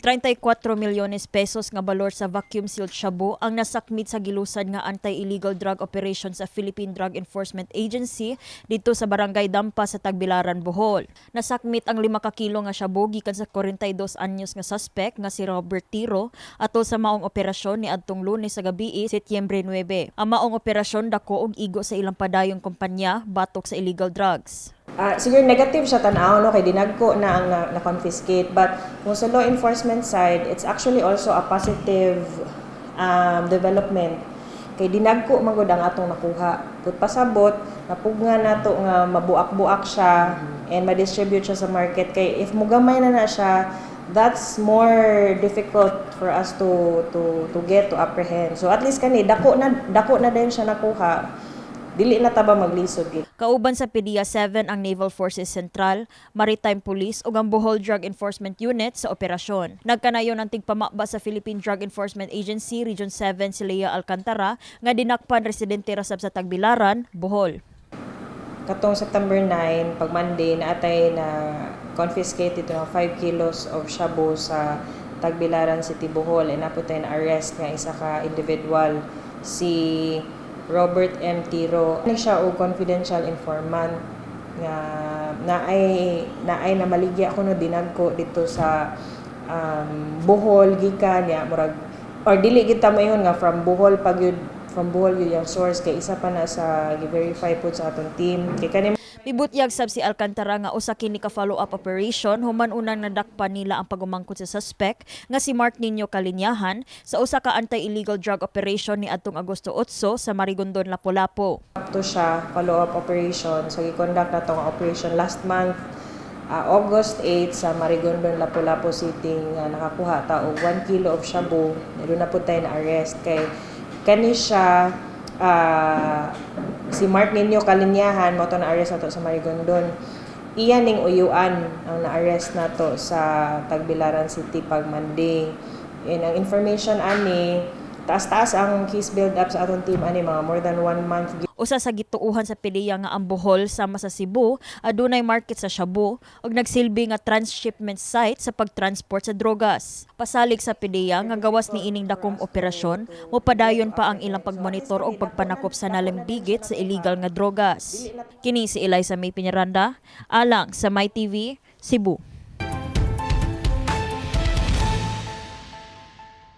34 milyones pesos nga balor sa vacuum sealed shabu ang nasakmit sa gilusad nga anti-illegal drug operation sa Philippine Drug Enforcement Agency dito sa Barangay Dampa sa Tagbilaran, Bohol. Nasakmit ang 5 ka kilo nga shabu gikan sa 42 anyos nga suspect nga si Robert Tiro atol sa maong operasyon ni adtong Lunes sa gabii, Setyembre 9. Ang maong operasyon dako og igo sa ilang padayong kumpanya batok sa illegal drugs. Siguro negative siya tanaw, no, kay dinagko na ang na-confiscate. But kung sa law enforcement side, it's actually also a positive development. Kay dinagko magud ang atong nakuha. Put pasabot, napugnga nato nga mabuak-buak siya and ma-distribute siya sa market. Kay if mugamay na siya, that's more difficult for us to get to apprehend. So at least kani dako na din siya nakuha. Dili na taba maglisod gid. Kauban sa PDEA 7 ang Naval Forces Central, Maritime Police ug ang Bohol Drug Enforcement Unit sa operasyon. Nagkanayon ang tigpamakba sa Philippine Drug Enforcement Agency Region 7 si Lea Alcantara nga dinakpan residente rasab sa Tagbilaran, Bohol. Katong September 9, pag Monday, naatay na confiscate ito ng 5 kilos of shabu sa Tagbilaran City, Bohol. And naputay na arrest nga isa ka individual, si Robert M. Tiro. Ano siya o confidential informant nga naay na maligya ko no dinagko dito sa Bohol gikan ya murag or dili kita moingon nga from Bohol yun yung source kay isa pa na sa gi-verify pud sa atong team kay kanim. Mibutyag sab si Alcantara nga usa kini ka follow-up operation human unang nadakpan nila ang pagumangkot sa suspect nga si Mark Nino Kalinyahan sa usa ka anti-illegal drug operation ni adtong Agosto 8 sa Marigondon, Lapu-Lapu. Ito siya follow-up operation. So gi-conduct na tong operation last month August 8 sa Marigondon, Lapu-Lapu City nga nakakuha ta og 1 kilo of shabu. Doon na pud tayo na arrest kay kani siya si Mark Nino Kalinyahan mo to na-arrest nato sa Marigondon. Iyan ning uyuan ang na-arrest nato sa Tagbilaran City pag Monday. And ang information ani taas-taas ang case build up sa atong team ani mga more than 1 month. Usa sa gituuhan sa PDEA nga ang Bohol sama sa Cebu adunay market sa shabu ug nagsilbi nga transshipment site sa pagtransport sa drogas. Pasalig sa PDEA nga gawas ni ining dakong operasyon, mopadayon pa ang ilang pagmonitor og pagpanakop sa nalambigit sa illegal nga drogas. Kini si Eliza May Piñaranda, alang sa My TV, Cebu.